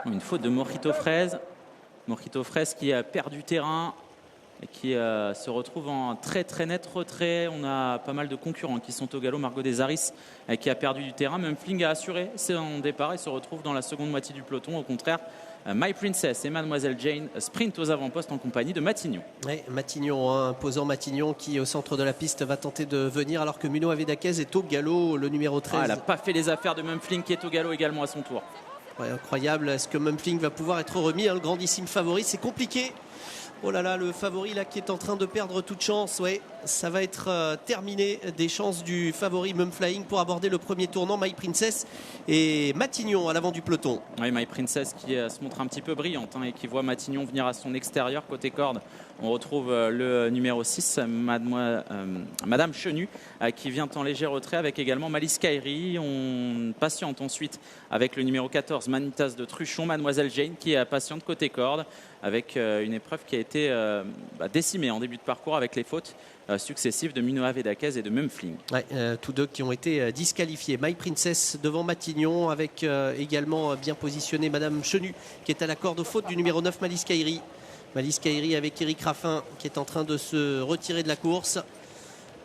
Une faute de Mojito Fraise. Mojito Fraise qui perd du terrain et qui se retrouve en très très net retrait. On a pas mal de concurrents qui sont au galop. Margot Desaris qui a perdu du terrain. Mumpfling a assuré son départ et se retrouve dans la seconde moitié du peloton. Au contraire, My Princess et Mademoiselle Jane sprint aux avant-postes en compagnie de Matignon. Oui, Matignon, imposant Matignon qui au centre de la piste va tenter de venir alors que Muno Avedakez est au galop, le numéro 13. Elle n'a pas fait les affaires de Mumpfling qui est au galop également à son tour. Ouais, incroyable, est-ce que Mumpfling va pouvoir être remis, le grandissime favori? C'est compliqué. Oh là là, le favori là qui est en train de perdre toute chance. Ouais, ça va être terminé des chances du favori Mumpflying pour aborder le premier tournant. My Princess et Matignon à l'avant du peloton. Oui, My Princess qui se montre un petit peu brillante et qui voit Matignon venir à son extérieur côté corde. On retrouve le numéro 6, Madame Chenu, qui vient en léger retrait avec également Malice Kairi. On patiente ensuite avec le numéro 14, Manitas de Truchon, Mademoiselle Jane qui patiente côté corde avec une épreuve qui a été décimée en début de parcours avec les fautes successives de Muno Avedakez et de Mumpfling. Ouais, tous deux qui ont été disqualifiés. My Princess devant Matignon avec également bien positionné Madame Chenu qui est à la corde aux fautes du numéro 9, Malice Kairi. Malice Kairi avec Eric Raffin qui est en train de se retirer de la course.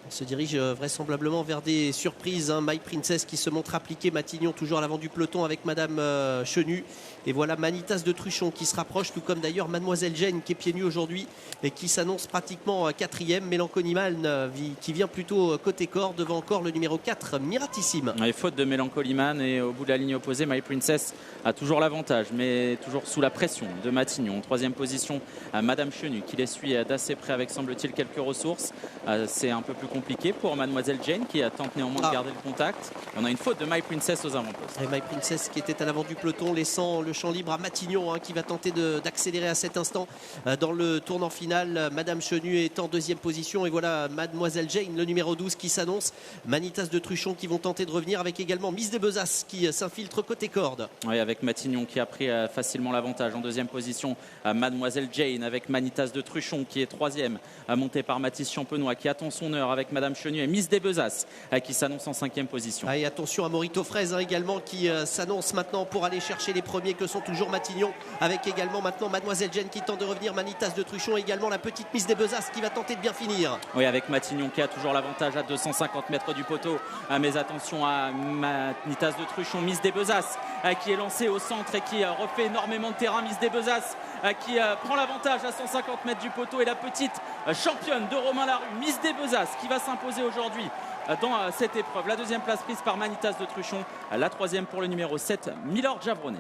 On se dirige vraisemblablement vers des surprises. My Princess qui se montre appliquée. Matignon toujours à l'avant du peloton avec Madame Chenu. Et voilà Manitas de Truchon qui se rapproche, tout comme d'ailleurs Mademoiselle Jane qui est pieds nus aujourd'hui et qui s'annonce pratiquement quatrième. Mélancolie Man qui vient plutôt côté corps devant encore le numéro 4, Miratissime. Et faute de Mélancolie Man et au bout de la ligne opposée, My Princess a toujours l'avantage, mais toujours sous la pression de Matignon. Troisième position, Madame Chenu qui les suit d'assez près avec semble-t-il quelques ressources. C'est un peu plus compliqué pour Mademoiselle Jane qui tente néanmoins de garder le contact. On a une faute de My Princess aux avant-postes. Et My Princess qui était à l'avant du peloton laissant le champ libre à Matignon qui va tenter d'accélérer à cet instant dans le tournant final. Madame Chenu est en deuxième position et voilà Mademoiselle Jane, le numéro 12 qui s'annonce. Manitas de Truchon qui vont tenter de revenir avec également Miss des Bezas qui s'infiltre côté corde. Oui, avec Matignon qui a pris facilement l'avantage en deuxième position. Mademoiselle Jane avec Manitas de Truchon qui est troisième, monté par Mathis Champenois qui attend son heure avec Madame Chenu et Miss des Bezas qui s'annonce en cinquième position. Et attention à Mojito Fraise également qui s'annonce maintenant pour aller chercher les premiers que sont toujours Matignon avec également maintenant Mademoiselle Jane qui tente de revenir, Manitas de Truchon et également la petite Miss des Bezas qui va tenter de bien finir. Oui, avec Matignon qui a toujours l'avantage à 250 mètres du poteau, mais attention à Manitas de Truchon, Miss des Bezas qui est lancée au centre et qui refait énormément de terrain. Miss des Bezas qui prend l'avantage à 150 mètres du poteau et la petite championne de Romain Larue, Miss des Bezas qui va s'imposer aujourd'hui dans cette épreuve. La deuxième place prise par Manitas de Truchon, la troisième pour le numéro 7, Milord Javronnet.